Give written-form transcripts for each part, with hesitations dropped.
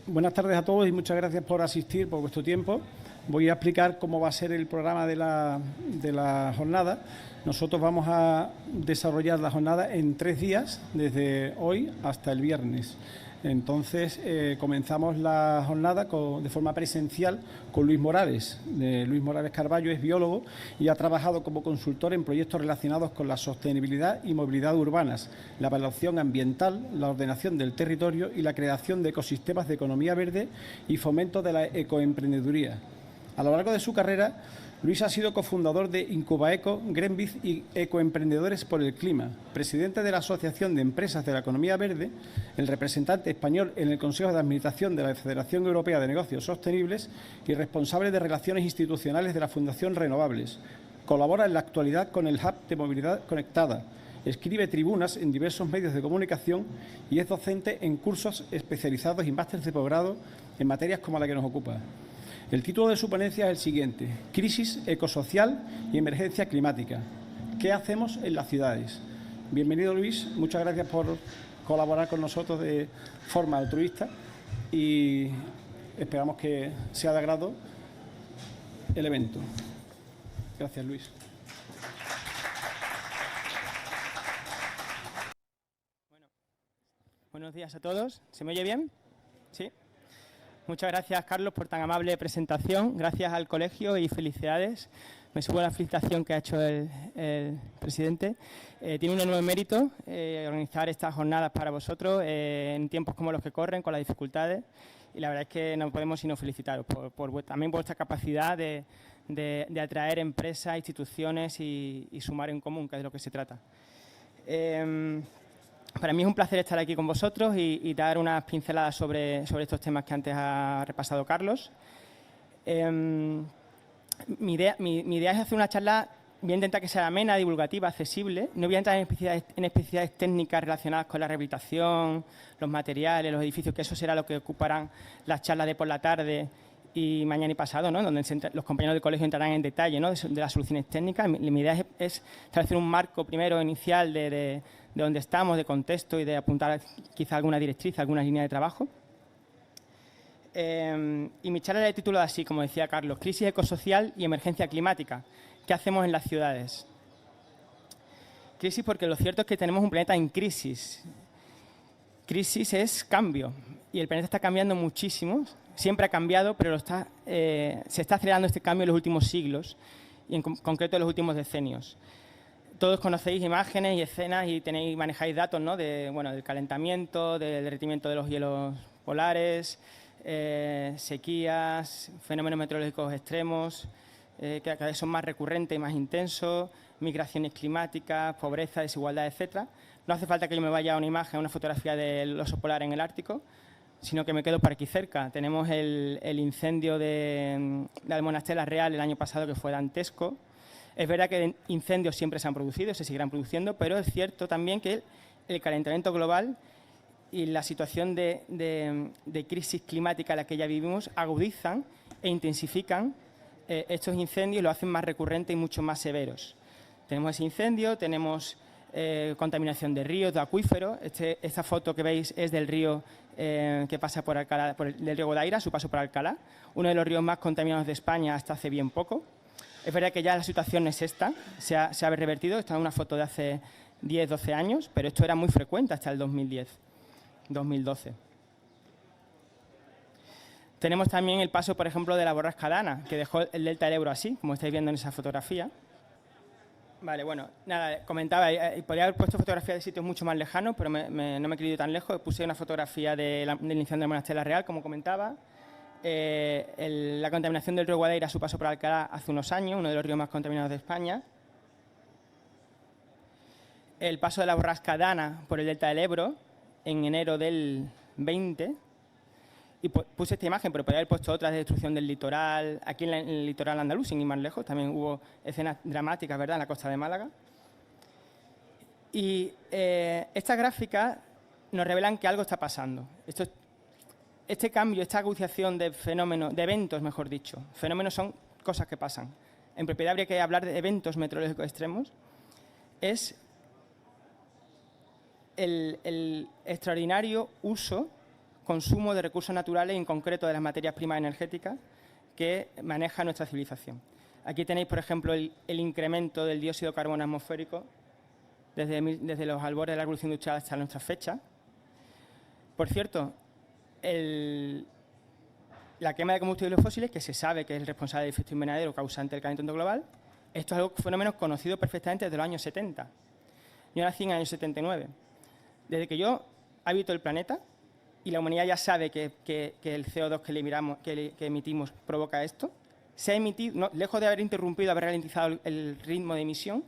Buenas tardes a todos y muchas gracias por asistir, por vuestro tiempo. Voy a explicar cómo va a ser el programa de la jornada. Nosotros vamos a desarrollar la jornada en 3 días, desde hoy hasta el viernes. Entonces, comenzamos la jornada de forma presencial con Luis Morales. Luis Morales Carballo es biólogo y ha trabajado como consultor en proyectos relacionados con la sostenibilidad y movilidad urbanas, la evaluación ambiental, la ordenación del territorio y la creación de ecosistemas de economía verde y fomento de la ecoemprendeduría. A lo largo de su carrera, Luis ha sido cofundador de Incubaeco, Greenbiz y Ecoemprendedores por el Clima, presidente de la Asociación de Empresas de la Economía Verde, el representante español en el Consejo de Administración de la Federación Europea de Negocios Sostenibles y responsable de Relaciones Institucionales de la Fundación Renovables. Colabora en la actualidad con el Hub de Movilidad Conectada, escribe tribunas en diversos medios de comunicación y es docente en cursos especializados y másteres de posgrado en materias como la que nos ocupa. El título de su ponencia es el siguiente: Crisis ecosocial y emergencia climática. ¿Qué hacemos en las ciudades? Bienvenido, Luis. Muchas gracias por colaborar con nosotros de forma altruista y esperamos que sea de agrado el evento. Gracias, Luis. Buenos días a todos. ¿Se me oye bien? ¿Sí? Muchas gracias, Carlos, por tan amable presentación. Gracias al colegio y felicidades. Me subo a la felicitación que ha hecho el presidente. Tiene un enorme mérito organizar estas jornadas para vosotros en tiempos como los que corren, con las dificultades. Y la verdad es que no podemos sino felicitaros por también vuestra capacidad de atraer empresas, instituciones y sumar en común, que es de lo que se trata. Para mí es un placer estar aquí con vosotros y dar unas pinceladas sobre estos temas que antes ha repasado Carlos. Mi idea es hacer una charla, voy a intentar que sea amena, divulgativa, accesible. No voy a entrar en especificidades técnicas relacionadas con la rehabilitación, los materiales, los edificios, que eso será lo que ocuparán las charlas de por la tarde y mañana y pasado, ¿no? Donde los compañeros del colegio entrarán en detalle, ¿no? de las soluciones técnicas. Mi idea es establecer un marco primero inicial de dónde estamos, de contexto y de apuntar quizá alguna directriz, alguna línea de trabajo. Y mi charla la he titulado así, como decía Carlos: Crisis ecosocial y emergencia climática. ¿Qué hacemos en las ciudades? Crisis porque lo cierto es que tenemos un planeta en crisis. Crisis es cambio y el planeta está cambiando muchísimo. Siempre ha cambiado, pero se está acelerando este cambio en los últimos siglos y en concreto en los últimos decenios. Todos conocéis imágenes y escenas y manejáis datos, ¿no? Del calentamiento, del derretimiento de los hielos polares, sequías, fenómenos meteorológicos extremos, que cada vez son más recurrentes y más intensos, migraciones climáticas, pobreza, desigualdad, etcétera. No hace falta que yo me vaya a una imagen, a una fotografía del oso polar en el Ártico, sino que me quedo por aquí cerca. Tenemos el incendio de Almonacela Real el año pasado, que fue dantesco. Es verdad que incendios siempre se han producido, se seguirán produciendo, pero es cierto también que el calentamiento global y la situación de crisis climática en la que ya vivimos agudizan e intensifican estos incendios y lo hacen más recurrentes y mucho más severos. Tenemos ese incendio, tenemos contaminación de ríos, de acuíferos. Esta foto que veis es del río que pasa por Alcalá, del río Guadaira, su paso por Alcalá, uno de los ríos más contaminados de España hasta hace bien poco. Es verdad que ya la situación es esta, se ha revertido. Esta es una foto de hace 10, 12 años, pero esto era muy frecuente hasta el 2010, 2012. Tenemos también el paso, por ejemplo, de la borrasca Dana, que dejó el delta del Ebro así, como estáis viendo en esa fotografía. Vale, bueno, nada, comentaba, podría haber puesto fotografías de sitios mucho más lejanos, pero no me he querido ir tan lejos. Puse una fotografía del incendio de Almonacela Real, como comentaba. La contaminación del río Guadaira a su paso por Alcalá hace unos años, uno de los ríos más contaminados de España. El paso de la borrasca Dana por el delta del Ebro en enero del 20. Y puse esta imagen, pero podría haber puesto otras de destrucción del litoral. Aquí en el litoral andaluz, sin ir más lejos, también hubo escenas dramáticas, ¿verdad?, en la costa de Málaga. Y estas gráficas nos revelan que algo está pasando. Este cambio, esta agudización de fenómenos, de eventos, mejor dicho. Fenómenos son cosas que pasan. En propiedad habría que hablar de eventos meteorológicos extremos. Es el extraordinario uso consumo de recursos naturales, en concreto de las materias primas energéticas que maneja nuestra civilización. Aquí tenéis, por ejemplo, el incremento del dióxido de carbono atmosférico desde los albores de la revolución industrial hasta nuestra fecha. Por cierto, la quema de combustibles fósiles, que se sabe que es el responsable del efecto invernadero causante del calentamiento global, esto es un fenómeno conocido perfectamente desde los años 70. Yo nací en el año 79. Desde que yo habito el planeta y la humanidad ya sabe que el CO2 que emitimos provoca esto, se ha emitido, lejos de haber interrumpido, haber ralentizado el ritmo de emisión,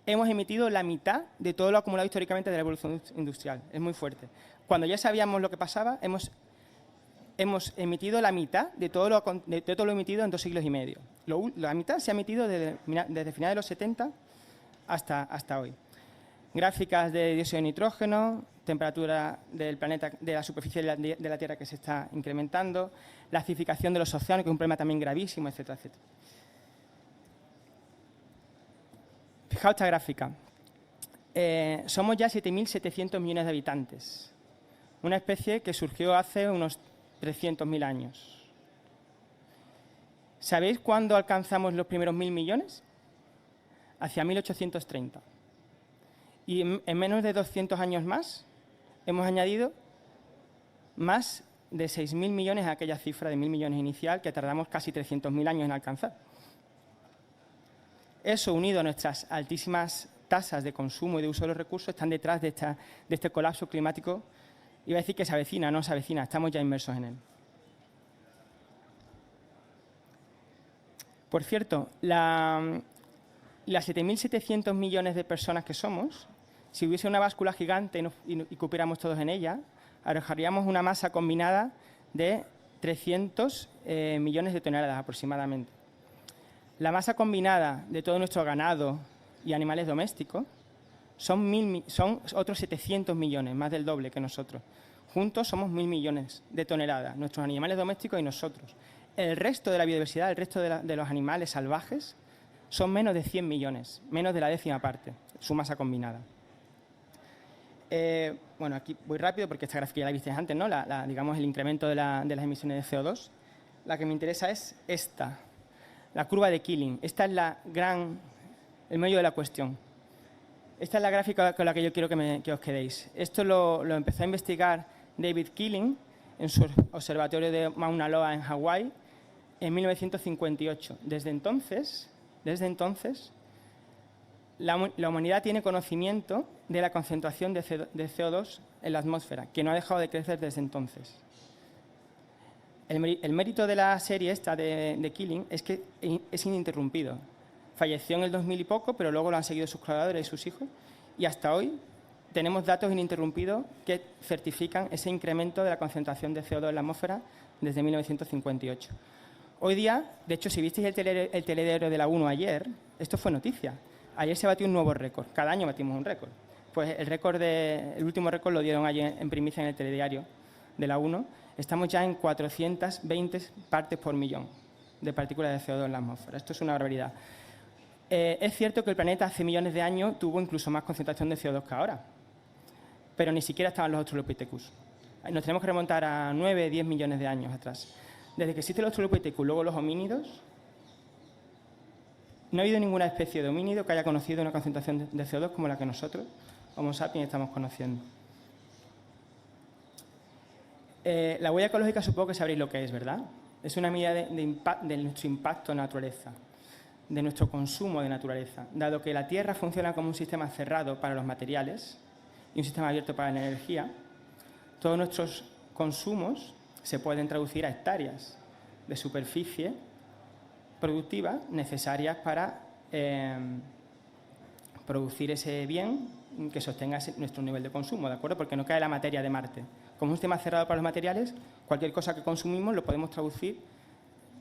hemos emitido la mitad de todo lo acumulado históricamente de la revolución industrial. Es muy fuerte. Cuando ya sabíamos lo que pasaba, hemos emitido la mitad de todo lo emitido en 2 siglos y medio. La mitad se ha emitido desde finales de los 70 hasta hoy. Gráficas de dióxido de nitrógeno, temperatura del planeta, de la superficie de la Tierra que se está incrementando, la acidificación de los océanos, que es un problema también gravísimo, etcétera, etcétera. Fijaos esta gráfica. Somos ya 7.700 millones de habitantes. Una especie que surgió hace unos 300.000 años. ¿Sabéis cuándo alcanzamos los primeros 1.000 millones? Hacia 1830. Y en menos de 200 años más hemos añadido más de 6.000 millones a aquella cifra de 1.000 millones inicial que tardamos casi 300.000 años en alcanzar. Eso, unido a nuestras altísimas tasas de consumo y de uso de los recursos, están detrás de este colapso climático. Iba a decir que se avecina, no se avecina, estamos ya inmersos en él. Por cierto, las 7.700 millones de personas que somos, si hubiese una báscula gigante y cupiéramos todos en ella, arrojaríamos una masa combinada de 300 millones de toneladas aproximadamente. La masa combinada de todo nuestro ganado y animales domésticos son otros 700 millones, más del doble que nosotros. Juntos somos 1.000 millones de toneladas, nuestros animales domésticos y nosotros. El resto de la biodiversidad, el resto de los animales salvajes, son menos de 100 millones, menos de la 10ª parte, su masa combinada. Bueno, aquí voy rápido porque esta gráfica ya la visteis antes, ¿no? Digamos, el incremento de las emisiones de CO2. La que me interesa es esta, la curva de Killing. Esta es el meollo de la cuestión. Esta es la gráfica con la que yo quiero que os quedéis. Esto lo empezó a investigar David Killing en su observatorio de Mauna Loa en Hawái en 1958. Desde entonces, la humanidad tiene conocimiento de la concentración de CO2 en la atmósfera, que no ha dejado de crecer desde entonces. El mérito de la serie esta de Killing es que es ininterrumpido. Falleció en el 2000 y poco, pero luego lo han seguido sus colaboradores y sus hijos. Y hasta hoy tenemos datos ininterrumpidos que certifican ese incremento de la concentración de CO2 en la atmósfera desde 1958. Hoy día, de hecho, si visteis el telediario de la ONU ayer, esto fue noticia. Ayer se batió un nuevo récord. Cada año batimos un récord. Pues el último récord lo dieron ayer en primicia en el telediario de la ONU. Estamos ya en 420 partes por millón de partículas de CO2 en la atmósfera. Esto es una barbaridad. Es cierto que el planeta hace millones de años tuvo incluso más concentración de CO2 que ahora, pero ni siquiera estaban los Australopithecus. Nos tenemos que remontar a 9, 10 millones de años atrás. Desde que existe el Australopithecus, luego los homínidos, no ha habido ninguna especie de homínido que haya conocido una concentración de CO2 como la que nosotros, Homo sapiens, estamos conociendo. La huella ecológica supongo que sabréis lo que es, ¿verdad? Es una medida de nuestro impacto en la naturaleza, de nuestro consumo de naturaleza. Dado que la Tierra funciona como un sistema cerrado para los materiales y un sistema abierto para la energía, todos nuestros consumos se pueden traducir a hectáreas de superficie productiva necesarias para producir ese bien que sostenga nuestro nivel de consumo, ¿de acuerdo? Porque no cae la materia de Marte. Como un sistema cerrado para los materiales, cualquier cosa que consumimos lo podemos traducir,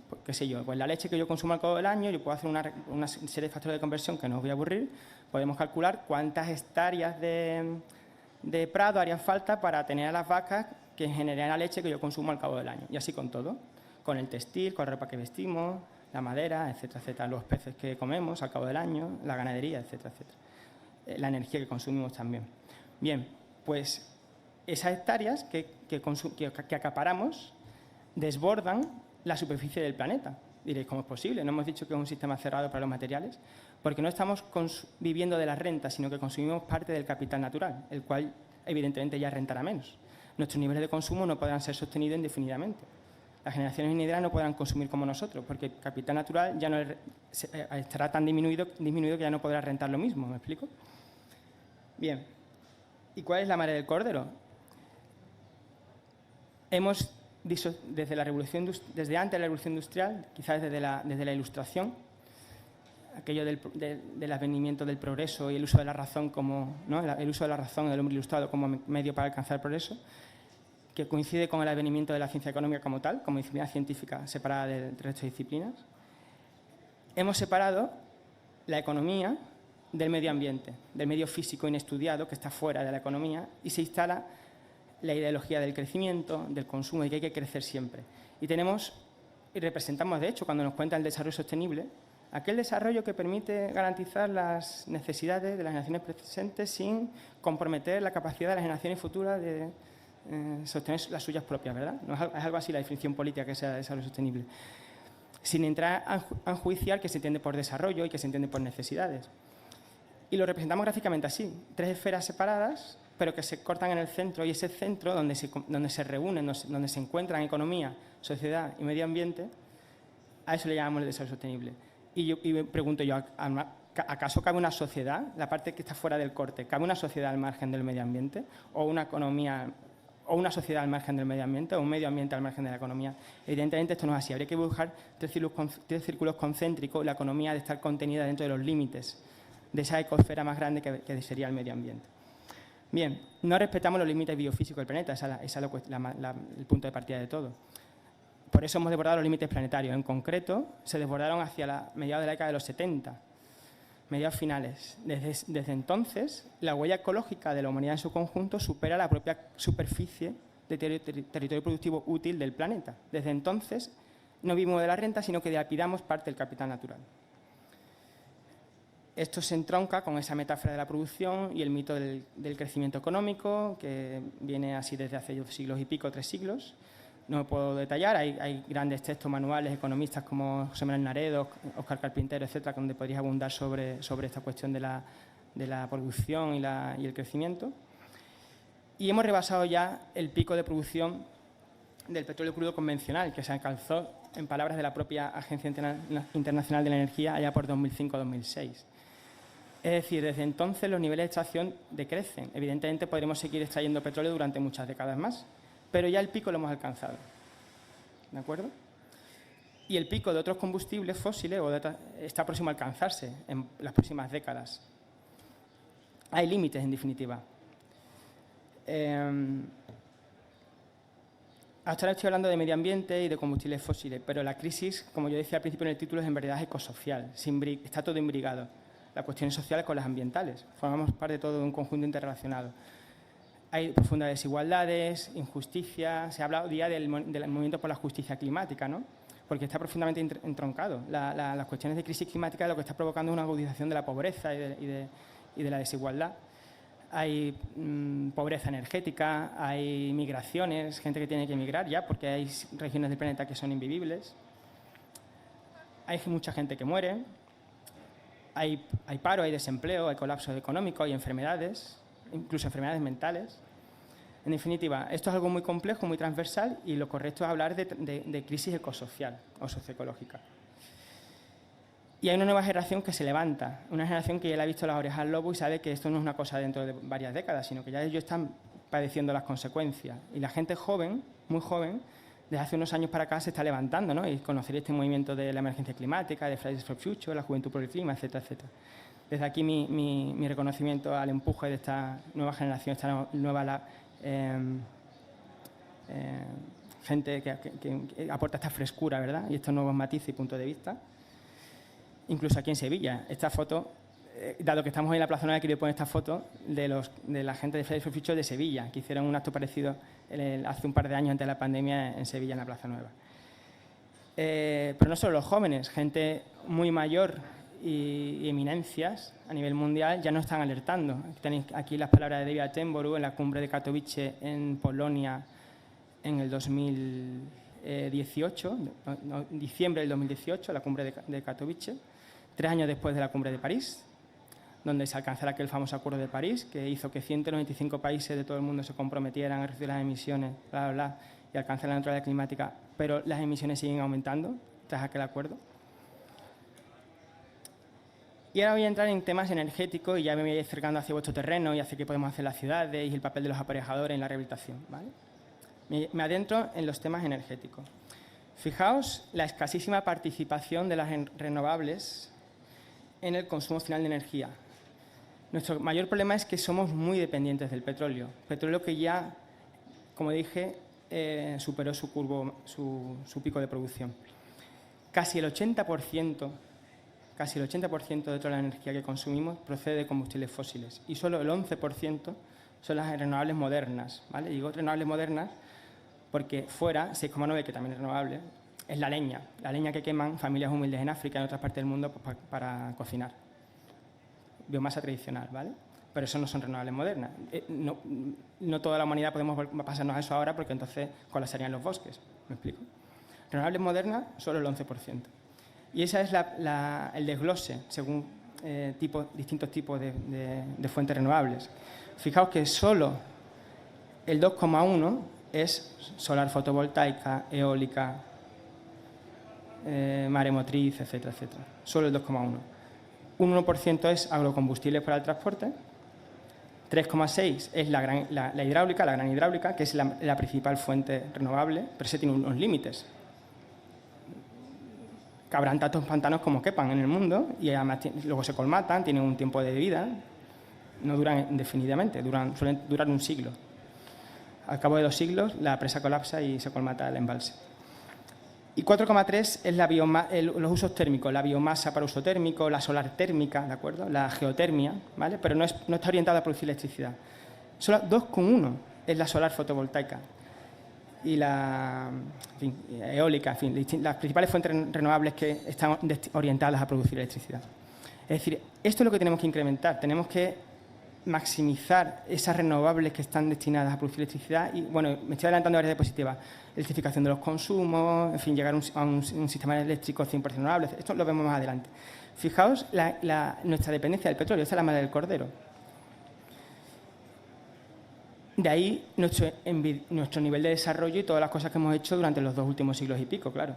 pues, qué sé yo, pues la leche que yo consumo al cabo del año, yo puedo hacer una serie de factores de conversión que no os voy a aburrir, podemos calcular cuántas hectáreas de prado harían falta para tener a las vacas que generarían la leche que yo consumo al cabo del año. Y así con todo, con el textil, con la ropa que vestimos, la madera, etcétera, etcétera, los peces que comemos al cabo del año, la ganadería, etcétera, etcétera. La energía que consumimos también. Bien, pues esas hectáreas que acaparamos desbordan la superficie del planeta. Diréis, ¿cómo es posible? No hemos dicho que es un sistema cerrado para los materiales, porque no estamos viviendo de las rentas, sino que consumimos parte del capital natural, el cual evidentemente ya rentará menos. Nuestros niveles de consumo no podrán ser sostenidos indefinidamente. Las generaciones venideras no podrán consumir como nosotros, porque el capital natural ya no estará tan disminuido que ya no podrá rentar lo mismo. ¿Me explico? Bien. ¿Y cuál es la madre del cordero? Hemos dicho desde antes de la Revolución Industrial, quizás desde la Ilustración, aquello del advenimiento del progreso y el uso de la razón como, ¿no? El uso de la razón del hombre ilustrado como medio para alcanzar el progreso, que coincide con el advenimiento de la ciencia económica como tal, como disciplina científica separada del resto de disciplinas. Hemos separado la economía del medio ambiente, del medio físico inestudiado que está fuera de la economía, y se instala la ideología del crecimiento, del consumo, de que hay que crecer siempre. Y representamos, de hecho, cuando nos cuenta el desarrollo sostenible, aquel desarrollo que permite garantizar las necesidades de las generaciones presentes sin comprometer la capacidad de las generaciones futuras de sostener las suyas propias, ¿verdad? No es algo así la definición política que sea de desarrollo sostenible. Sin entrar a enjuiciar qué se entiende por desarrollo y qué se entiende por necesidades. Y lo representamos gráficamente así, 3 esferas separadas, pero que se cortan en el centro, y ese centro donde se reúnen, donde se encuentran economía, sociedad y medio ambiente, a eso le llamamos el desarrollo sostenible. Y me pregunto yo, ¿acaso cabe una sociedad, la parte que está fuera del corte, cabe una sociedad al margen del medio ambiente? ¿O una economía, o una sociedad al margen del medio ambiente, o un medio ambiente al margen de la economía? Evidentemente esto no es así. Habría que dibujar 3 círculos concéntricos, y la economía ha de estar contenida dentro de los límites de esa ecosfera más grande que sería el medio ambiente. Bien, no respetamos los límites biofísicos del planeta, ese es el punto de partida de todo. Por eso hemos desbordado los límites planetarios. En concreto, se desbordaron hacia mediados de la década de los 70, mediados finales. Desde entonces, la huella ecológica de la humanidad en su conjunto supera la propia superficie de territorio productivo útil del planeta. Desde entonces, no vivimos de la renta, sino que dilapidamos parte del capital natural. Esto se entronca con esa metáfora de la producción y el mito del crecimiento económico, que viene así desde hace 2 siglos y pico, 3 siglos. No me puedo detallar, hay grandes textos manuales, economistas como José Manuel Naredo, Óscar Carpintero, etcétera, donde podrías abundar sobre esta cuestión de la producción y el crecimiento. Y hemos rebasado ya el pico de producción del petróleo crudo convencional, que se alcanzó, en palabras de la propia Agencia Internacional de la Energía, allá por 2005-2006. Es decir, desde entonces los niveles de extracción decrecen. Evidentemente podremos seguir extrayendo petróleo durante muchas décadas más, pero ya el pico lo hemos alcanzado. ¿De acuerdo? Y el pico de otros combustibles fósiles está próximo a alcanzarse en las próximas décadas. Hay límites, en definitiva. Hasta ahora estoy hablando de medio ambiente y de combustibles fósiles, pero la crisis, como yo decía al principio en el título, es en verdad ecosocial. Está todo imbrigado. Las cuestiones sociales con las ambientales. Formamos parte de todo un conjunto interrelacionado. Hay profundas desigualdades, injusticia. Se ha hablado día del movimiento por la justicia climática, ¿no? Porque está profundamente entroncado. Las cuestiones de crisis climática lo que está provocando es una agudización de la pobreza y de la desigualdad. Hay pobreza energética, hay migraciones, gente que tiene que emigrar ya porque hay regiones del planeta que son invivibles. Hay mucha gente que muere. Hay paro, hay desempleo, hay colapso económico, hay enfermedades, incluso enfermedades mentales. En definitiva, esto es algo muy complejo, muy transversal, y lo correcto es hablar de crisis ecosocial o socioecológica. Y hay una nueva generación que se levanta, una generación que ya le ha visto las orejas al lobo y sabe que esto no es una cosa dentro de varias décadas, sino que ya ellos están padeciendo las consecuencias. Y la gente joven, muy joven, desde hace unos años para acá se está levantando, ¿no? Y conocer este movimiento de la emergencia climática, de Fridays for Future, la Juventud por el Clima, etcétera, etcétera. Desde aquí mi reconocimiento al empuje de esta nueva generación, esta nueva gente que aporta esta frescura, ¿verdad? Y estos nuevos matices y puntos de vista. Incluso aquí en Sevilla, esta foto, dado que estamos en la Plaza Nueva, quería poner esta foto de la gente de Fridays for Future de Sevilla, que hicieron un acto parecido hace un par de años antes de la pandemia en Sevilla, en la Plaza Nueva. Pero no solo los jóvenes, gente muy mayor y eminencias a nivel mundial ya nos están alertando. Tenéis aquí las palabras de David Attenborough en la cumbre de Katowice en Polonia en el 2018, diciembre del 2018, la cumbre de Katowice, 3 años después de la cumbre de París, donde se alcanzara aquel famoso Acuerdo de París, que hizo que 195 países de todo el mundo se comprometieran a reducir las emisiones, bla, bla, bla, y alcanzar la neutralidad climática, pero las emisiones siguen aumentando tras aquel acuerdo. Y ahora voy a entrar en temas energéticos y ya me voy acercando hacia vuestro terreno y hacia qué podemos hacer las ciudades y el papel de los aparejadores en la rehabilitación, ¿vale? Me adentro en los temas energéticos. Fijaos la escasísima participación de las renovables en el consumo final de energía. Nuestro mayor problema es que somos muy dependientes del petróleo. Petróleo que ya, como dije, superó su pico de producción. Casi el 80% de toda la energía que consumimos procede de combustibles fósiles y solo el 11% son las renovables modernas, ¿vale? Digo renovables modernas porque fuera, 6,9, que también es renovable, es la leña que queman familias humildes en África y en otras partes del mundo pues, para cocinar. Biomasa tradicional, ¿vale? Pero eso no son renovables modernas. No toda la humanidad podemos pasarnos a eso ahora porque entonces colapsarían los bosques. ¿Me explico? Renovables modernas, solo el 11%. Y ese es el desglose según distintos tipos de fuentes renovables. Fijaos que solo el 2,1 es solar fotovoltaica, eólica, maremotriz, etcétera, etcétera. Solo el 2,1. Un 1% es agrocombustibles para el transporte. 3,6 es la hidráulica, la gran hidráulica, que es la principal fuente renovable, pero ese tiene unos límites. Cabrán tantos pantanos como quepan en el mundo y además luego se colmatan, tienen un tiempo de vida, no duran indefinidamente, suelen durar un siglo. Al cabo de 2 siglos la presa colapsa y se colmata el embalse. Y 4,3 es los usos térmicos, la biomasa para uso térmico, la solar térmica, ¿de acuerdo? La geotermia, ¿vale? Pero no está orientada a producir electricidad. Solo 2,1 es la solar fotovoltaica y la eólica, en fin, las principales fuentes renovables que están orientadas a producir electricidad. Es decir, esto es lo que tenemos que incrementar. Tenemos que maximizar esas renovables que están destinadas a producir electricidad y, bueno, me estoy adelantando a varias diapositivas. Electrificación de los consumos, en fin, llegar a un sistema eléctrico 100% renovable. Esto lo vemos más adelante. Fijaos nuestra dependencia del petróleo. Esta es la madre del cordero. De ahí nuestro nivel de desarrollo y todas las cosas que hemos hecho durante los 2 últimos siglos y pico, claro.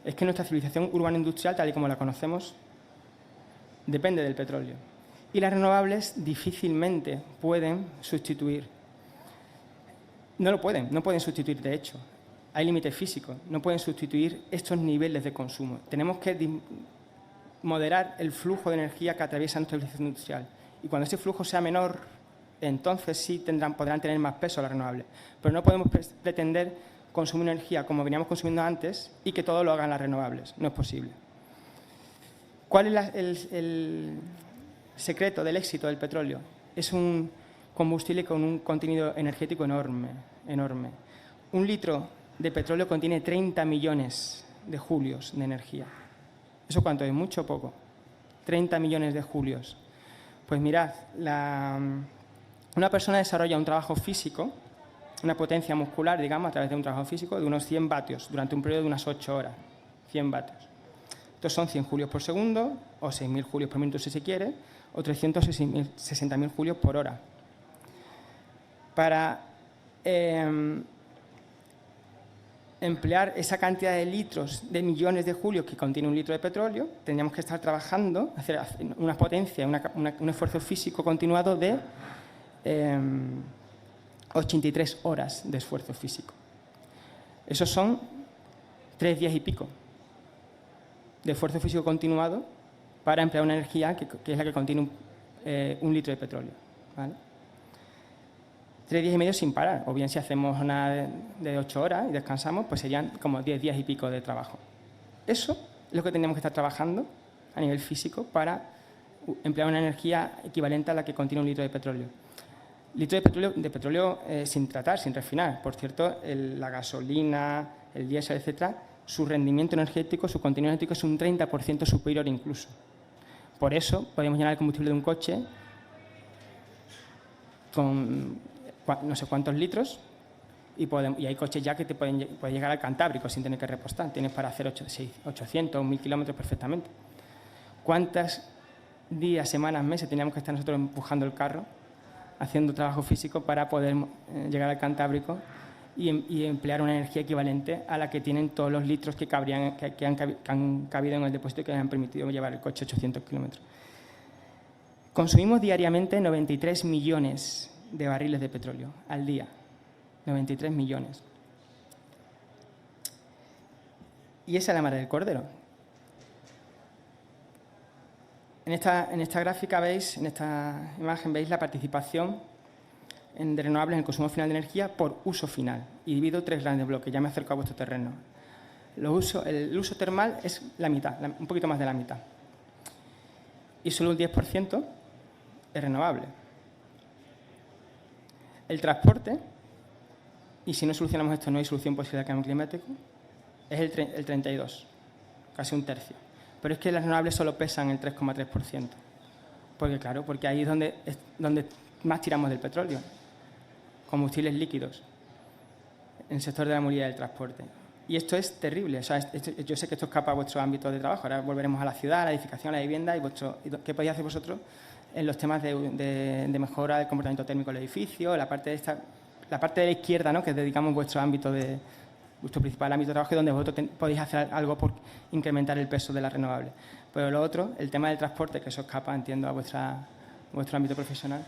Es que nuestra civilización urbano-industrial, tal y como la conocemos, depende del petróleo. Y las renovables difícilmente pueden sustituir. No pueden sustituir, de hecho. Hay límites físicos, no pueden sustituir estos niveles de consumo. Tenemos que moderar el flujo de energía que atraviesa nuestra civilización industrial. Y cuando ese flujo sea menor, entonces sí podrán tener más peso las renovables. Pero no podemos pretender consumir energía como veníamos consumiendo antes y que todo lo hagan las renovables. No es posible. ¿Cuál es el secreto del éxito del petróleo? Es un combustible con un contenido energético enorme. Un litro de petróleo contiene 30 millones de julios de energía. ¿Eso cuánto es? ¿Mucho o poco? 30 millones de julios. Pues mirad, una persona desarrolla un trabajo físico, una potencia muscular, digamos, a través de un trabajo físico de unos 100 vatios durante un periodo de unas 8 horas. 100 vatios. Estos son 100 julios por segundo, o 6.000 julios por minuto si se quiere, o 360.000 julios por hora. Para emplear esa cantidad de litros, de millones de julios que contiene un litro de petróleo, tendríamos que estar trabajando, hacer una potencia, un esfuerzo físico continuado de 83 horas de esfuerzo físico. Esos son 3 días y pico de esfuerzo físico continuado para emplear una energía que es la que contiene un litro de petróleo, ¿vale? 3 días y medio sin parar, o bien si hacemos una de 8 horas y descansamos, pues serían como 10 días y pico de trabajo. Eso es lo que tendríamos que estar trabajando a nivel físico para emplear una energía equivalente a la que contiene un litro de petróleo. Litro de petróleo sin tratar, sin refinar. Por cierto, la gasolina, el diésel, etcétera, su rendimiento energético, su contenido energético es un 30% superior incluso. Por eso podemos llenar el combustible de un coche con no sé cuántos litros y hay coches ya que pueden llegar al Cantábrico sin tener que repostar. Tienes para hacer 800 o 1000 kilómetros perfectamente. ¿Cuántos días, semanas, meses teníamos que estar nosotros empujando el carro, haciendo trabajo físico para poder llegar al Cantábrico y emplear una energía equivalente a la que tienen todos los litros que han cabido en el depósito y que les han permitido llevar el coche 800 kilómetros? Consumimos diariamente 93 millones de barriles de petróleo al día. 93 millones. Y esa es la madre del cordero. En esta gráfica veis, en esta imagen veis la participación de renovables en el consumo final de energía por uso final. Y divido 3 grandes bloques, ya me acerco a vuestro terreno. El uso termal es la mitad, un poquito más de la mitad. Y solo un 10% es renovable. El transporte, y si no solucionamos esto no hay solución posible al cambio climático, es el 32%, casi un tercio. Pero es que las renovables solo pesan el 3,3%. Porque ahí es donde más tiramos del petróleo. Combustibles líquidos, en el sector de la movilidad y del transporte. Y esto es terrible. O sea, yo sé que esto escapa a vuestro ámbito de trabajo. Ahora volveremos a la ciudad, a la edificación, a la vivienda. ¿Qué podéis hacer vosotros en los temas de mejora del comportamiento térmico del edificio? La parte de la izquierda, ¿no?, que dedicamos vuestro ámbito vuestro principal ámbito de trabajo, donde vosotros podéis hacer algo por incrementar el peso de las renovables. Pero lo otro, el tema del transporte, que eso escapa, entiendo, a vuestro ámbito profesional,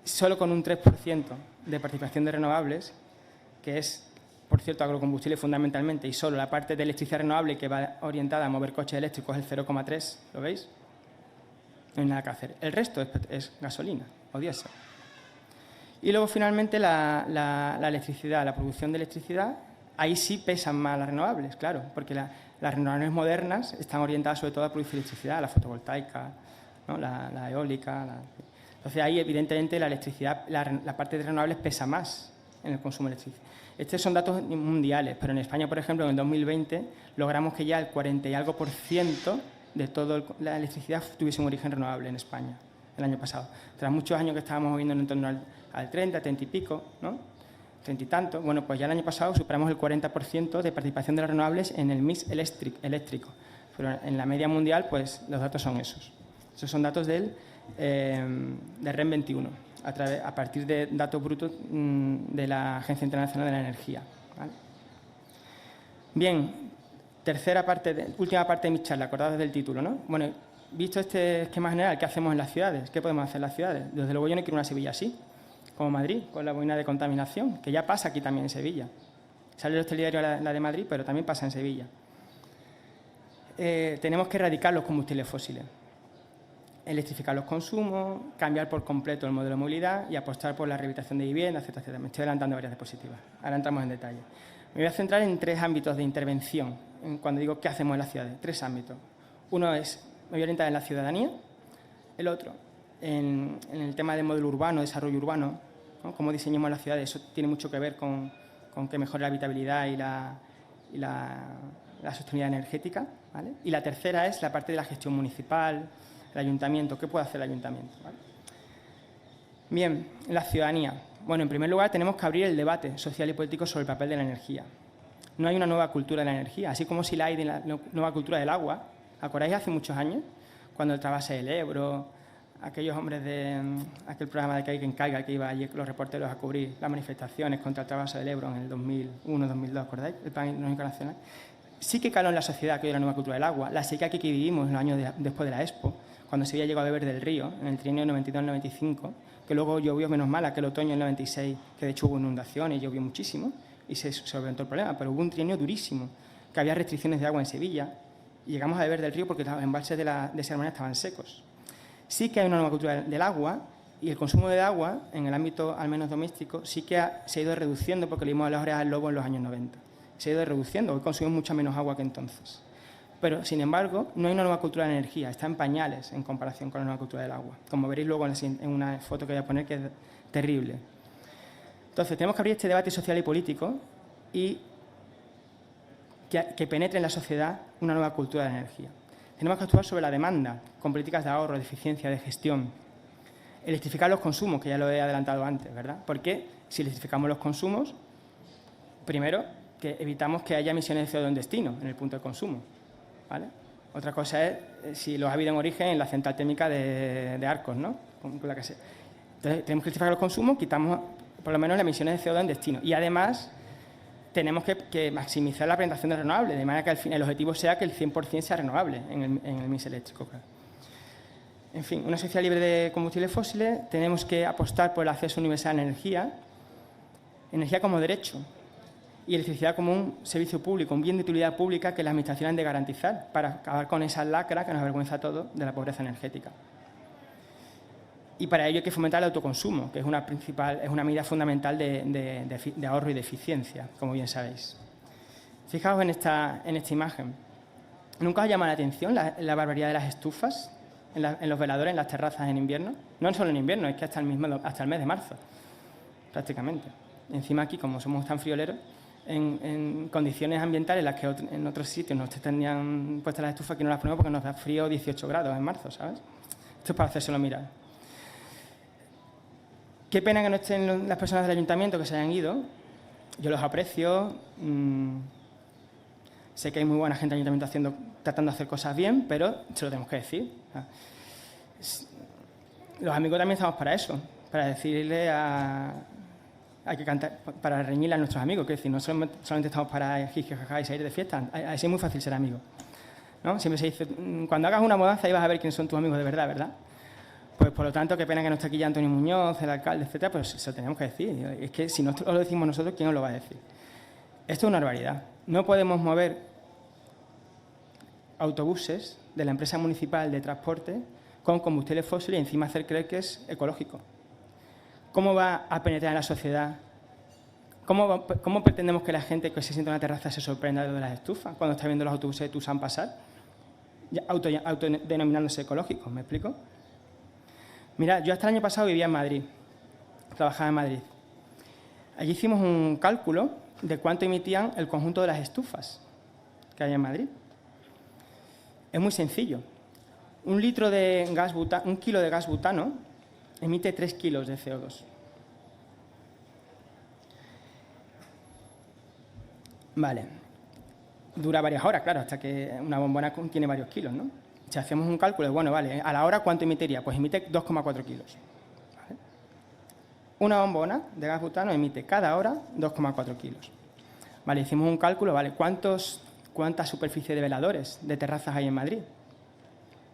solo con un 3% de participación de renovables, que es, por cierto, agrocombustible fundamentalmente, y solo la parte de electricidad renovable que va orientada a mover coches eléctricos es el 0,3%, ¿lo veis? No hay nada que hacer. El resto es gasolina o diésel. Y luego, finalmente, la electricidad, la producción de electricidad. Ahí sí pesan más las renovables, claro, porque las renovables modernas están orientadas sobre todo a producir electricidad, la fotovoltaica, ¿no?, la eólica. Entonces, ahí, evidentemente, la electricidad, la parte de renovables pesa más en el consumo eléctrico. Estos son datos mundiales, pero en España, por ejemplo, en el 2020 logramos que ya el 40 y algo % de toda la electricidad tuviese un origen renovable en España el año pasado. Tras muchos años que estábamos moviendo en torno al 30, 30 y pico, ¿no?, 30 y tanto, bueno, pues ya el año pasado superamos el 40% de participación de las renovables en el mix eléctrico. Pero en la media mundial, pues los datos son esos. Esos son datos de REN 21, a partir de datos brutos de la Agencia Internacional de la Energía, ¿vale? Bien, última parte de mi charla, acordados del título, ¿no? Bueno, visto este esquema general, ¿qué hacemos en las ciudades? ¿Qué podemos hacer en las ciudades? Desde luego yo no quiero una Sevilla así, como Madrid, con la boina de contaminación, que ya pasa aquí también en Sevilla. Sale el telediario la de Madrid, pero también pasa en Sevilla. Tenemos que erradicar los combustibles fósiles, electrificar los consumos, cambiar por completo el modelo de movilidad y apostar por la rehabilitación de viviendas, etcétera, etcétera. Me estoy adelantando varias diapositivas. Ahora entramos en detalle. Me voy a centrar en 3 ámbitos de intervención, cuando digo qué hacemos en las ciudades. 3 ámbitos. Uno es, me voy a orientar en la ciudadanía. El otro, en el tema del modelo urbano, desarrollo urbano, ¿no?, cómo diseñamos las ciudades. Eso tiene mucho que ver con que mejore la habitabilidad y la sostenibilidad energética, ¿vale? Y la tercera es la parte de la gestión municipal, el ayuntamiento. ¿Qué puede hacer el ayuntamiento?, ¿vale? Bien, la ciudadanía. Bueno, en primer lugar tenemos que abrir el debate social y político sobre el papel de la energía. No hay una nueva cultura de la energía, así como si la hay de la nueva cultura del agua. ¿Acordáis hace muchos años? Cuando el trasvase del Ebro, aquellos hombres de aquel programa de Caiga en Caiga, que iba allí los reporteros a cubrir las manifestaciones contra el trasvase del Ebro en el 2001-2002, ¿acordáis? El Plan Hidrológico Nacional. Sí que caló en la sociedad aquello de la nueva cultura del agua. La sequía que vivimos en los años después de la Expo, cuando Sevilla llegó a beber del río, en el trienio 92-95, que luego llovió menos mal aquel otoño del 96, que de hecho hubo inundaciones, llovió muchísimo y se solventó el problema, pero hubo un trienio durísimo, que había restricciones de agua en Sevilla y llegamos a beber del río porque los embalses de Sermoneta estaban secos. Sí que hay una nueva cultura del agua y el consumo de agua, en el ámbito al menos doméstico, sí que se ha ido reduciendo porque le dimos las orejas al lobo en los años 90. Se ha ido reduciendo, hoy consumimos mucha menos agua que entonces. Pero, sin embargo, no hay una nueva cultura de la energía, está en pañales en comparación con la nueva cultura del agua, como veréis luego en una foto que voy a poner, que es terrible. Entonces, tenemos que abrir este debate social y político y que penetre en la sociedad una nueva cultura de la energía. Tenemos que actuar sobre la demanda, con políticas de ahorro, de eficiencia, de gestión. Electrificar los consumos, que ya lo he adelantado antes, ¿verdad? Porque si electrificamos los consumos, primero, que evitamos que haya emisiones de CO2 en destino, en el punto de consumo, ¿vale? Otra cosa es si los ha habido en origen en la central térmica de Arcos, ¿no? Con la que sea. Entonces, tenemos que electrificar los consumos, quitamos por lo menos las emisiones de CO2 en destino. Y además, tenemos que maximizar la presentación de renovables, de manera que al fin el objetivo sea que el 100% sea renovable en el mix eléctrico. Claro. En fin, una sociedad libre de combustibles fósiles, tenemos que apostar por el acceso universal a energía como derecho y electricidad como un servicio público, un bien de utilidad pública que las administraciones han de garantizar para acabar con esa lacra que nos avergüenza a todos de la pobreza energética. Y para ello hay que fomentar el autoconsumo, que es una medida fundamental de ahorro y de eficiencia, como bien sabéis. Fijaos en esta imagen. ¿Nunca os llama la atención la barbaridad de las estufas en los veladores, en las terrazas en invierno? No solo en invierno, es que hasta el mes de marzo, prácticamente. Encima aquí, como somos tan frioleros, en condiciones ambientales en las que en otros sitios no tenían puestas las estufas, aquí no las ponemos porque nos da frío 18 grados en marzo, ¿sabes? Esto es para hacérselo mirar. Qué pena que no estén las personas del ayuntamiento que se hayan ido. Yo los aprecio. Sé que hay muy buena gente del ayuntamiento tratando de hacer cosas bien, pero se lo tenemos que decir. Los amigos también estamos para eso, para decirle hay que cantar, para reñirle a nuestros amigos. Que es decir, no solamente estamos para jijijaja y salir de fiesta. Así es muy fácil ser amigo, ¿no? Siempre se dice, cuando hagas una mudanza ahí vas a ver quiénes son tus amigos de verdad, ¿verdad? Pues, por lo tanto, qué pena que no esté aquí ya Antonio Muñoz, el alcalde, etcétera, pues se lo tenemos que decir. Es que si no lo decimos nosotros, ¿quién os lo va a decir? Esto es una barbaridad. No podemos mover autobuses de la empresa municipal de transporte con combustibles fósiles y encima hacer creer que es ecológico. ¿Cómo va a penetrar en la sociedad? ¿Cómo pretendemos que la gente que se sienta en una terraza se sorprenda de las estufas cuando está viendo los autobuses de Tusán pasar, autodenominándose ecológicos? ¿Me explico? Mira, yo hasta el año pasado vivía en Madrid, trabajaba en Madrid. Allí hicimos un cálculo de cuánto emitían el conjunto de las estufas que hay en Madrid. Es muy sencillo. Un kilo de gas butano emite 3 kilos de CO2. Vale. Dura varias horas, claro, hasta que una bombona contiene varios kilos, ¿no? Si hacemos un cálculo, bueno, vale, a la hora, ¿cuánto emitiría? Pues emite 2,4 kilos. ¿Vale? Una bombona de gas butano emite cada hora 2,4 kilos. Vale, hicimos un cálculo, vale, ¿cuánta superficie de veladores, de terrazas hay en Madrid?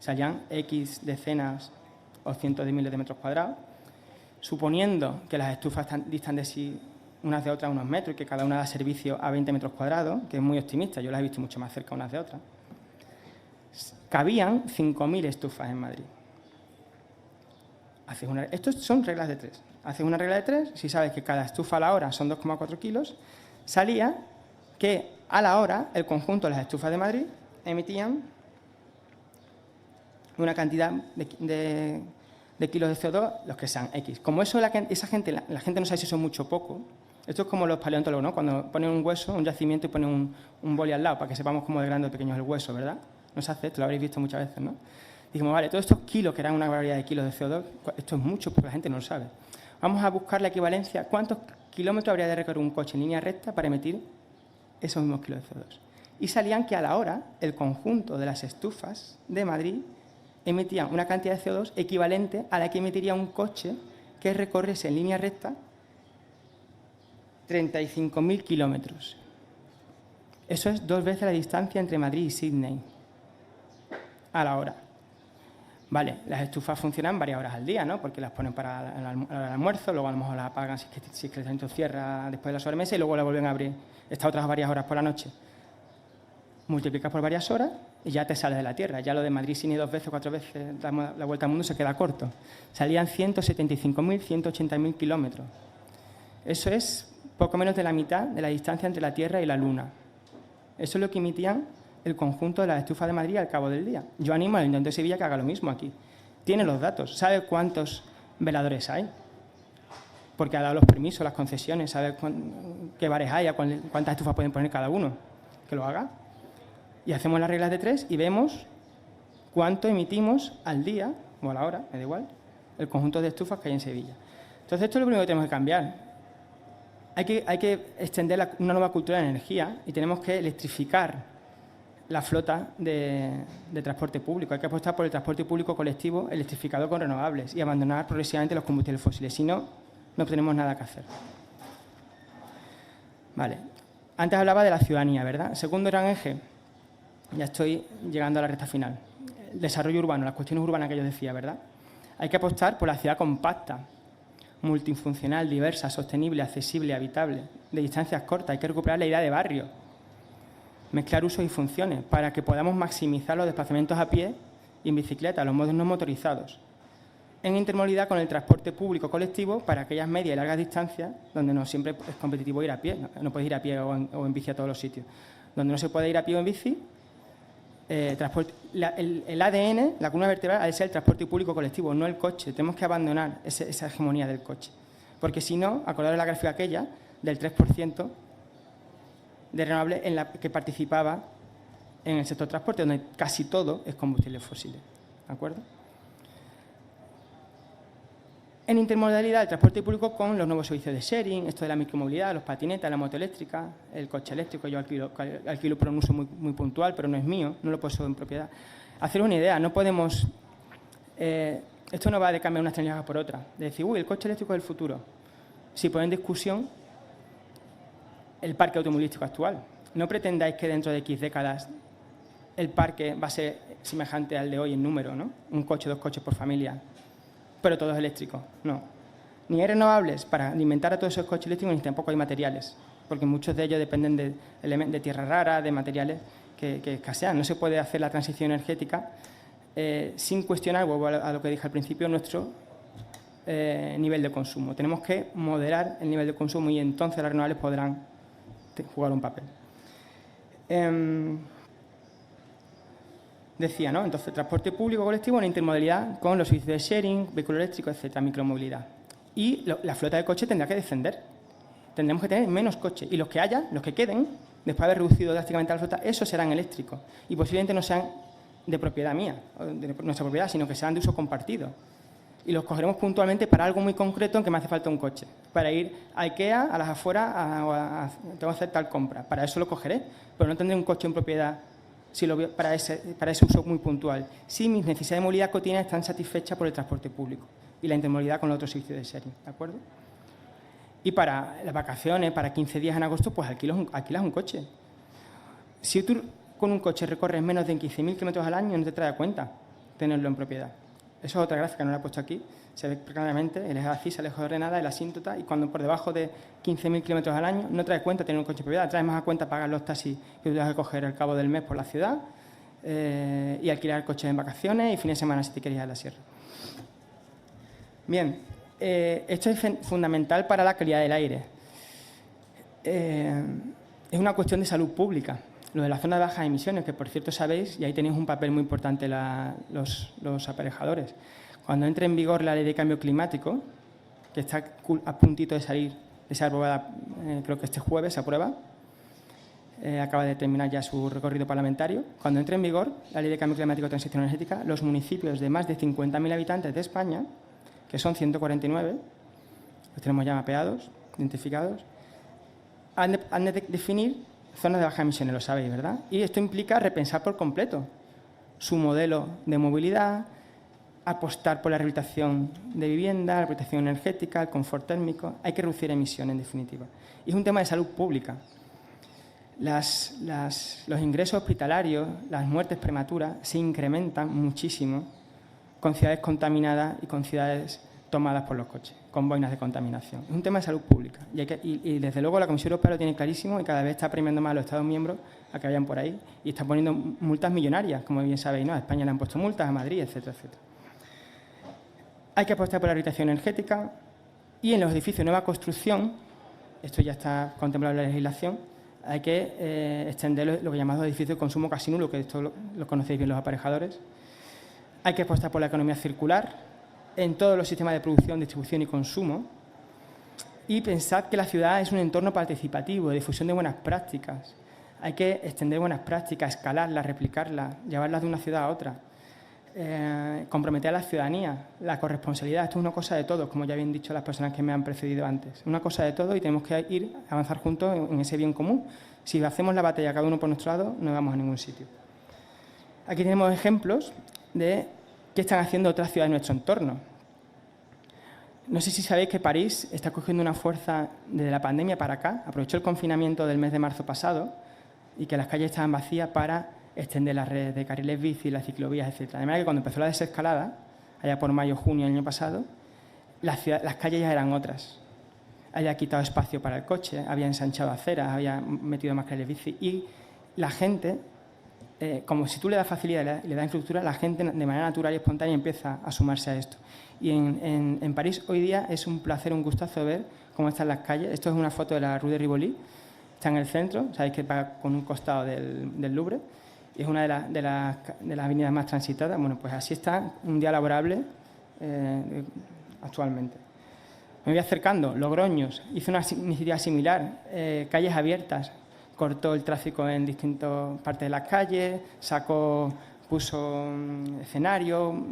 Salían X decenas o cientos de miles de metros cuadrados, suponiendo que las estufas distan de sí unas de otras unos metros y que cada una da servicio a 20 metros cuadrados, que es muy optimista, yo las he visto mucho más cerca unas de otras. Cabían 5.000 estufas en Madrid. Estos son reglas de 3. Haces una regla de 3, si sabes que cada estufa a la hora son 2,4 kilos, salía que a la hora el conjunto de las estufas de Madrid emitían una cantidad de kilos de CO2, los que sean X. Como eso la gente no sabe si eso es mucho o poco. Esto es como los paleontólogos, ¿no? Cuando ponen un hueso, un yacimiento y ponen un boli al lado para que sepamos cómo de grande o pequeño es el hueso, ¿verdad? No se hace esto, lo habréis visto muchas veces, ¿no? Dijimos, vale, todos estos kilos, que eran una variedad de kilos de CO2, esto es mucho porque la gente no lo sabe. Vamos a buscar la equivalencia. ¿Cuántos kilómetros habría de recorrer un coche en línea recta para emitir esos mismos kilos de CO2? Y salían que a la hora el conjunto de las estufas de Madrid emitían una cantidad de CO2 equivalente a la que emitiría un coche que recorriese en línea recta 35.000 kilómetros. Eso es 2 veces la distancia entre Madrid y Sídney a la hora. Vale, las estufas funcionan varias horas al día, ¿no? Porque las ponen para el almuerzo, luego a lo mejor las apagan si es que el calentamiento cierra después de la sobremesa y luego la vuelven a abrir estas otras varias horas por la noche. Multiplicas por varias horas y ya te sales de la Tierra. Ya lo de Madrid-Sídney 2 veces, 4 veces, damos la vuelta al mundo, se queda corto. Salían 175.000, 180.000 kilómetros. Eso es poco menos de la mitad de la distancia entre la Tierra y la Luna. Eso es lo que emitían el conjunto de las estufas de Madrid al cabo del día. Yo animo al Ayuntamiento de Sevilla que haga lo mismo aquí. Tiene los datos, sabe cuántos veladores hay, porque ha dado los permisos, las concesiones, sabe qué bares hay, cuántas estufas pueden poner cada uno. Que lo haga. Y hacemos las reglas de 3 y vemos cuánto emitimos al día, o a la hora, me da igual, el conjunto de estufas que hay en Sevilla. Entonces, esto es lo primero que tenemos que cambiar. Hay que extender una nueva cultura de energía y tenemos que electrificar la flota de transporte público. Hay que apostar por el transporte público colectivo electrificado con renovables y abandonar progresivamente los combustibles fósiles. Si no, no tenemos nada que hacer. Vale. Antes hablaba de la ciudadanía, ¿verdad? Segundo gran eje, ya estoy llegando a la recta final. El desarrollo urbano, las cuestiones urbanas que yo decía, ¿verdad? Hay que apostar por la ciudad compacta, multifuncional, diversa, sostenible, accesible, habitable, de distancias cortas. Hay que recuperar la idea de barrio, mezclar usos y funciones para que podamos maximizar los desplazamientos a pie y en bicicleta, los modos no motorizados, en intermodalidad con el transporte público colectivo para aquellas medias y largas distancias donde no siempre es competitivo ir a pie, no puedes ir a pie o en bici a todos los sitios. Donde no se puede ir a pie o en bici, el ADN, la columna vertebral, ha de ser el transporte público colectivo, no el coche. Tenemos que abandonar esa hegemonía del coche. Porque si no, acordaros de la gráfica aquella del 3% de renovables en la que participaba en el sector transporte, donde casi todo es combustible fósil. ¿De acuerdo? En intermodalidad, el transporte público con los nuevos servicios de sharing, esto de la micromovilidad, los patinetas, la moto eléctrica, el coche eléctrico. Yo alquilo por un uso muy puntual, pero no es mío, no lo poseo en propiedad. Hacer una idea, no podemos... esto no va de cambiar unas tecnologías por otras, de decir, uy, el coche eléctrico es el futuro. Si pone en discusión el parque automovilístico actual. No pretendáis que dentro de X décadas el parque va a ser semejante al de hoy en número, ¿no? Un coche, 2 coches por familia, pero todos eléctricos. No. Ni hay renovables para alimentar a todos esos coches eléctricos, ni tampoco hay materiales, porque muchos de ellos dependen de tierra rara, de materiales que escasean. No se puede hacer la transición energética sin cuestionar, vuelvo a lo que dije al principio, nuestro nivel de consumo. Tenemos que moderar el nivel de consumo y entonces las renovables podrán jugar un papel. Decía, ¿no? Entonces, transporte público colectivo en intermodalidad con los servicios de sharing, vehículo eléctrico, etcétera, micromovilidad. Y la flota de coches tendrá que descender. Tendremos que tener menos coches. Y los que haya, los que queden, después de haber reducido drásticamente la flota, esos serán eléctricos. Y posiblemente no sean de propiedad mía, de nuestra propiedad, sino que sean de uso compartido. Y los cogeremos puntualmente para algo muy concreto en que me hace falta un coche. Para ir a IKEA, a las afueras, tengo que hacer tal compra. Para eso lo cogeré, pero no tendré un coche en propiedad para ese uso muy puntual. Si mis necesidades de movilidad cotidiana están satisfechas por el transporte público y la intermodalidad con los otros servicios de sharing, ¿de acuerdo? Y para las vacaciones, para 15 días en agosto, pues alquilas un coche. Si tú con un coche recorres menos de 15.000 kilómetros al año, no te trae cuenta tenerlo en propiedad. Eso es otra gráfica, no la he puesto aquí. Se ve claramente el eje ACIS, el eje de ordenada, el asíntota, y cuando por debajo de 15.000 kilómetros al año no trae cuenta tener un coche de propiedad, trae más a cuenta pagar los taxis que tú vas a coger al cabo del mes por la ciudad y alquilar coches en vacaciones y fines de semana si te querías ir a la sierra. Bien, esto es fundamental para la calidad del aire. Es una cuestión de salud pública. Lo de la zona de bajas emisiones, que por cierto sabéis, y ahí tenéis un papel muy importante los aparejadores. Cuando entre en vigor la ley de cambio climático, que está a puntito de salir, de ser aprobada, creo que este jueves se aprueba, acaba de terminar ya su recorrido parlamentario. Cuando entre en vigor la ley de cambio climático y transición energética, los municipios de más de 50.000 habitantes de España, que son 149, los tenemos ya mapeados, identificados, han de definir zonas de bajas emisiones, lo sabéis, ¿verdad? Y esto implica repensar por completo su modelo de movilidad, apostar por la rehabilitación de vivienda, la rehabilitación energética, el confort térmico. Hay que reducir emisiones, en definitiva. Y es un tema de salud pública. Los ingresos hospitalarios, las muertes prematuras, se incrementan muchísimo con ciudades contaminadas y con ciudades tomadas por los coches, con boinas de contaminación. Es un tema de salud pública. Y desde luego la Comisión Europea lo tiene clarísimo y cada vez está premiando más a los Estados miembros a que vayan por ahí y está poniendo multas millonarias, como bien sabéis, ¿no? A España le han puesto multas, a Madrid, etcétera, etcétera. Hay que apostar por la rehabilitación energética y en los edificios de nueva construcción, esto ya está contemplado en la legislación, hay que extender lo que llamamos edificios de consumo casi nulo, que esto lo conocéis bien los aparejadores. Hay que apostar por la economía circular en todos los sistemas de producción, distribución y consumo. Y pensad que la ciudad es un entorno participativo, de difusión de buenas prácticas. Hay que extender buenas prácticas, escalarlas, replicarlas, llevarlas de una ciudad a otra. comprometer a la ciudadanía, la corresponsabilidad. Esto es una cosa de todos, como ya habían dicho las personas que me han precedido antes. Una cosa de todos y tenemos que ir a avanzar juntos en ese bien común. Si hacemos la batalla cada uno por nuestro lado, no vamos a ningún sitio. Aquí tenemos ejemplos de qué están haciendo otras ciudades de nuestro entorno. No sé si sabéis que París está cogiendo una fuerza desde la pandemia para acá. Aprovechó el confinamiento del mes de marzo pasado y que las calles estaban vacías para extender las redes de carriles bici, las ciclovías, etc. De manera que cuando empezó la desescalada, allá por mayo, junio del año pasado, las calles ya eran otras. Había quitado espacio para el coche, había ensanchado aceras, había metido más carriles bici y la gente, como si tú le das facilidad y le das infraestructura, la gente de manera natural y espontánea empieza a sumarse a esto. Y en París hoy día es un placer, un gustazo ver cómo están las calles. Esto es una foto de la Rue de Rivoli, está en el centro, sabéis que va con un costado del Louvre, y es una de las avenidas más transitadas. Bueno, pues así está un día laborable actualmente. Me voy acercando. Logroños hizo una iniciativa similar, calles abiertas, cortó el tráfico en distintas partes de las calles, puso escenario,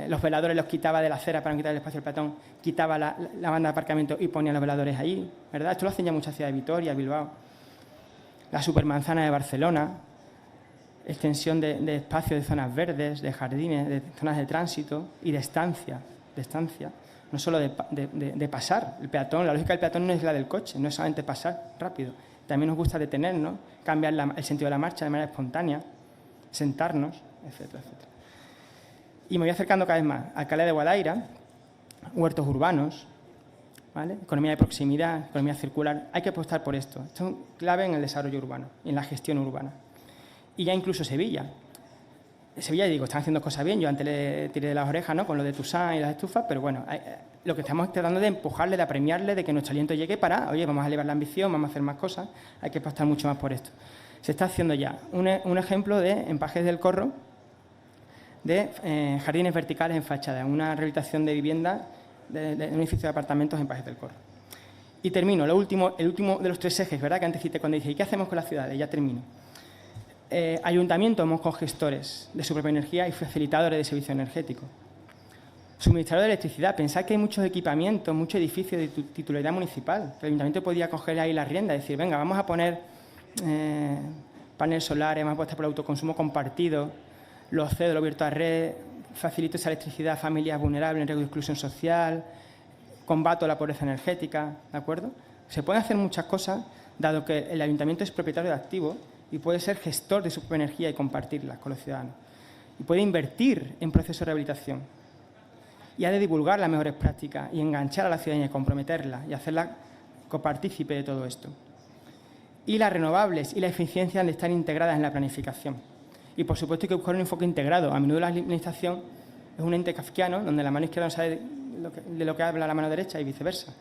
los veladores los quitaba de la acera para no quitar el espacio al peatón, quitaba la banda de aparcamiento y ponía los veladores allí, ¿verdad? Esto lo hacen ya muchas ciudades de Vitoria, Bilbao. La supermanzana de Barcelona, extensión de espacios de zonas verdes, de jardines, de zonas de tránsito y de estancia, no solo de pasar. El peatón, la lógica del peatón no es la del coche, no es solamente pasar rápido. También nos gusta detenernos, cambiar el sentido de la marcha de manera espontánea, sentarnos, etcétera, etcétera. Y me voy acercando cada vez más. Alcalá de Guadaira, huertos urbanos, ¿vale? Economía de proximidad, economía circular. Hay que apostar por esto. Esto es clave en el desarrollo urbano y en la gestión urbana. Y ya incluso Sevilla. Sevilla, digo, están haciendo cosas bien. Yo antes le tiré de las orejas, ¿no?, con lo de Toussaint y las estufas, pero bueno, lo que estamos tratando de empujarle, de apremiarle, de que nuestro aliento llegue para, oye, vamos a elevar la ambición, vamos a hacer más cosas, hay que apostar mucho más por esto. Se está haciendo ya. Un ejemplo de, en Pajes del Corro, de jardines verticales en fachada, una rehabilitación de vivienda de un edificio de apartamentos en Pajes del Corro. Y termino, el último de los tres ejes, ¿verdad?, que antes cité cuando dije, ¿y qué hacemos con las ciudades? Ya termino. Ayuntamientos somos cogestores de su propia energía y facilitadores de servicio energético. Suministrador de electricidad. Pensad que hay muchos equipamientos, muchos edificios de titularidad municipal. El ayuntamiento podía coger ahí la rienda y decir, venga, vamos a poner paneles solares, vamos a apostar por el autoconsumo compartido, los CEDO, lo abierto a red, facilito esa electricidad a familias vulnerables en riesgo de exclusión social, combato la pobreza energética, ¿de acuerdo? Se pueden hacer muchas cosas, dado que el ayuntamiento es propietario de activos y puede ser gestor de su propia energía y compartirla con los ciudadanos. Y puede invertir en procesos de rehabilitación. Y ha de divulgar las mejores prácticas y enganchar a la ciudadanía y comprometerla y hacerla copartícipe de todo esto. Y las renovables y la eficiencia han de estar integradas en la planificación. Y, por supuesto, hay que buscar un enfoque integrado. A menudo la administración es un ente kafkiano donde la mano izquierda no sabe de lo que habla la mano derecha y viceversa.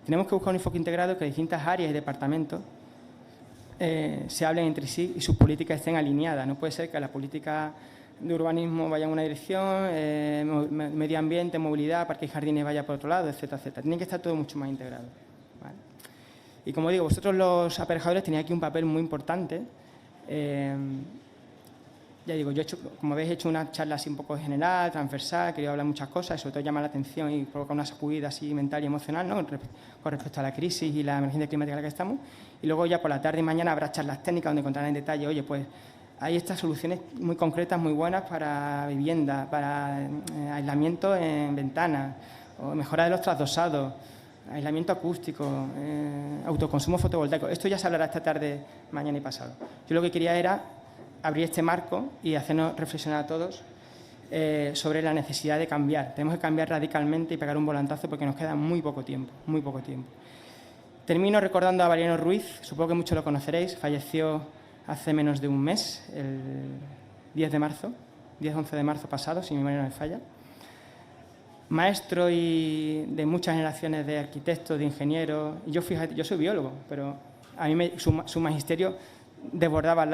Tenemos que buscar un enfoque integrado que distintas áreas y departamentos se hablen entre sí y sus políticas estén alineadas. No puede ser que la política de urbanismo vaya en una dirección, medio ambiente, movilidad, parques y jardines vaya por otro lado, etcétera, etcétera. Tiene que estar todo mucho más integrado, ¿vale? Y como digo, vosotros los aparejadores tenéis aquí un papel muy importante. Ya digo, yo como habéis hecho una charla así un poco general, transversal, quería hablar muchas cosas, sobre todo llamar la atención y provocar una sacudida así mental y emocional, ¿no?, con respecto a la crisis y la emergencia climática en la que estamos. Y luego ya por la tarde y mañana habrá charlas técnicas donde encontrarán en detalle, oye, pues hay estas soluciones muy concretas, muy buenas para vivienda, para aislamiento en ventanas, o mejora de los trasdosados, aislamiento acústico, autoconsumo fotovoltaico. Esto ya se hablará esta tarde, mañana y pasado. Yo lo que quería era abrir este marco y hacernos reflexionar a todos sobre la necesidad de cambiar. Tenemos que cambiar radicalmente y pegar un volantazo porque nos queda muy poco tiempo, muy poco tiempo. Termino recordando a Valeriano Ruiz, supongo que muchos lo conoceréis, falleció hace menos de un mes, el 10-11 de marzo pasado, si mi memoria no me falla. Maestro de muchas generaciones de arquitectos, de ingenieros. Yo, fíjate, yo soy biólogo, pero a mí su magisterio desbordaba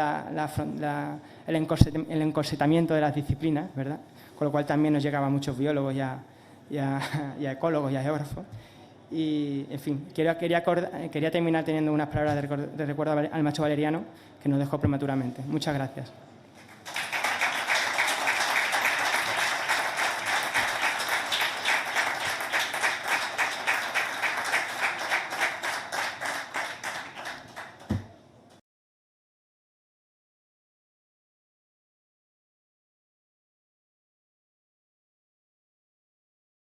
el encorsetamiento de las disciplinas, ¿verdad? Con lo cual también nos llegaban muchos biólogos y a ecólogos y a geógrafos. Y, en fin, quería terminar teniendo unas palabras de recuerdo al maestro Valeriano, que nos dejó prematuramente. Muchas gracias.